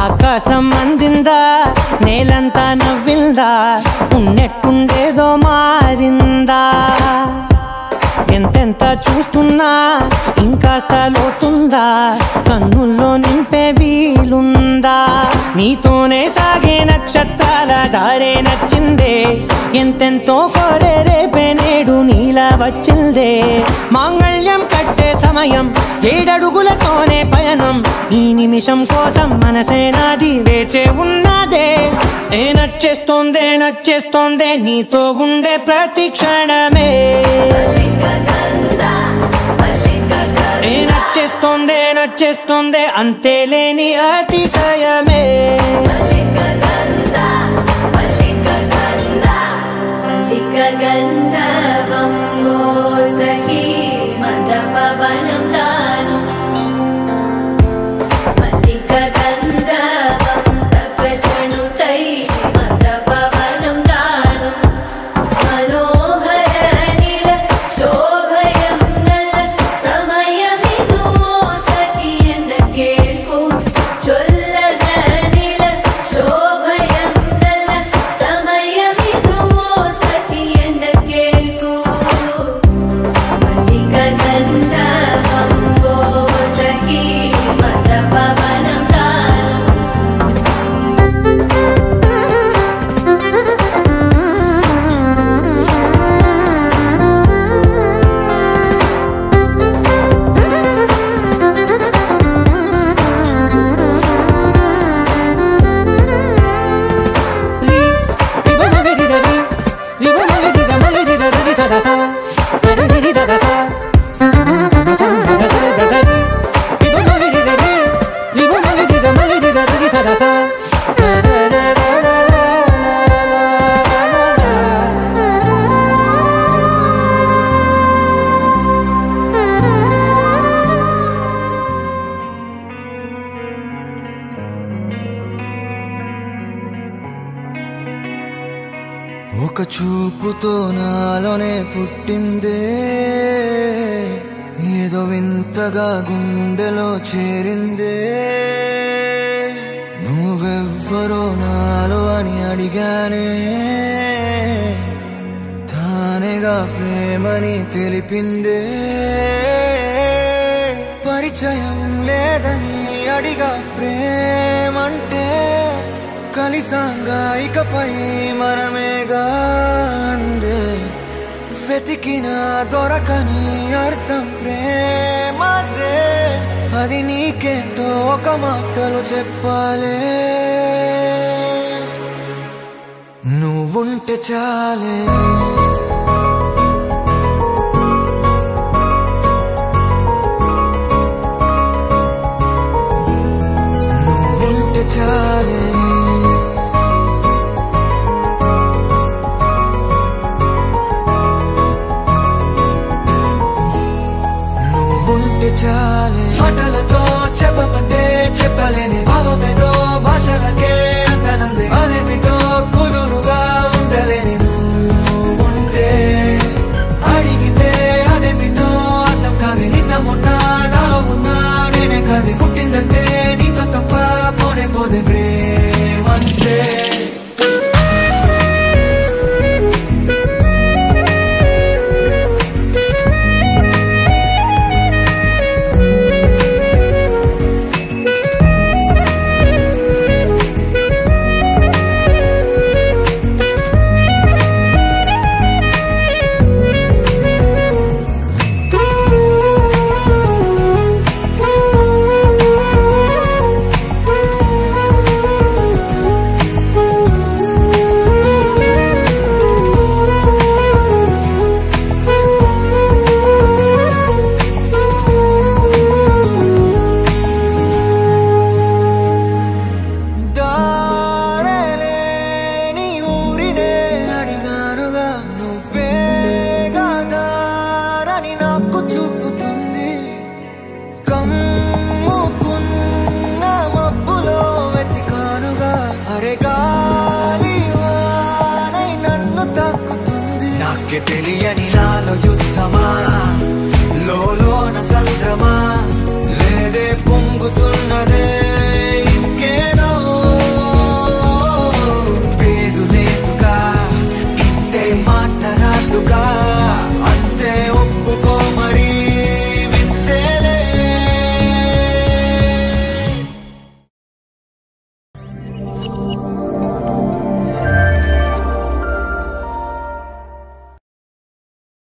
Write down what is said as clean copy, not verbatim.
ఆకాశం అందిందా నేలంతా నవ్విందా ఉన్నట్టుండేదో మారిందా ఎంతెంత చూస్తున్నా ఇంకాస్త లోతుందా కన్నుల్లో నింపే వీలుందా నీతోనే సాగే నక్షత్రాల దారే నచ్చిందే ఎంతెంతో కోరే రేపే నేడు నీలా వచ్చిందే మాంగళ్యం కట్టే సమయం 7 అడుగులతోనే పయనం ఈ నిమిషం కోసం మనసే నాది వేచే ఉన్నదే నచ్చేస్తోందే నీతో ఉండే ప్రతి క్షణమే నచ్చేస్తోందే అంతేలేని అతిశయమే ఒక చూపుతో నాలోనే పుట్టిందే ఏదో వింతగా గుండెలో చేరిందే నువ్వెవ్వరో నాలో అని అడిగానే తానేగా ప్రేమని తెలిపిందే పరిచయం లేదని అడిగా ప్రేమంటే కలిసాంగా ఇకపై మనమేగా అందే వెతికిన దొరకని అర్థం ప్రేమదే అది నీకేంటో ఒక మాటలు చెప్పాలే నువ్వుంటే చాలే నువ్వుంటే చాలే చాలే మాటలతో చెప్పమంటే చెప్పలేని భావమేదో భాషలకే అందనందే అదేమిటో కుదురుగా ఉండలేని ఉంటే అడిగితే అదేమిటో అర్థం కాదు నిన్న మొన్న నాలో ఉన్నా నేనే కాదు పుట్టిందంటే నీతో తప్ప పోనే పోదే ప్రేమంతే తెలియని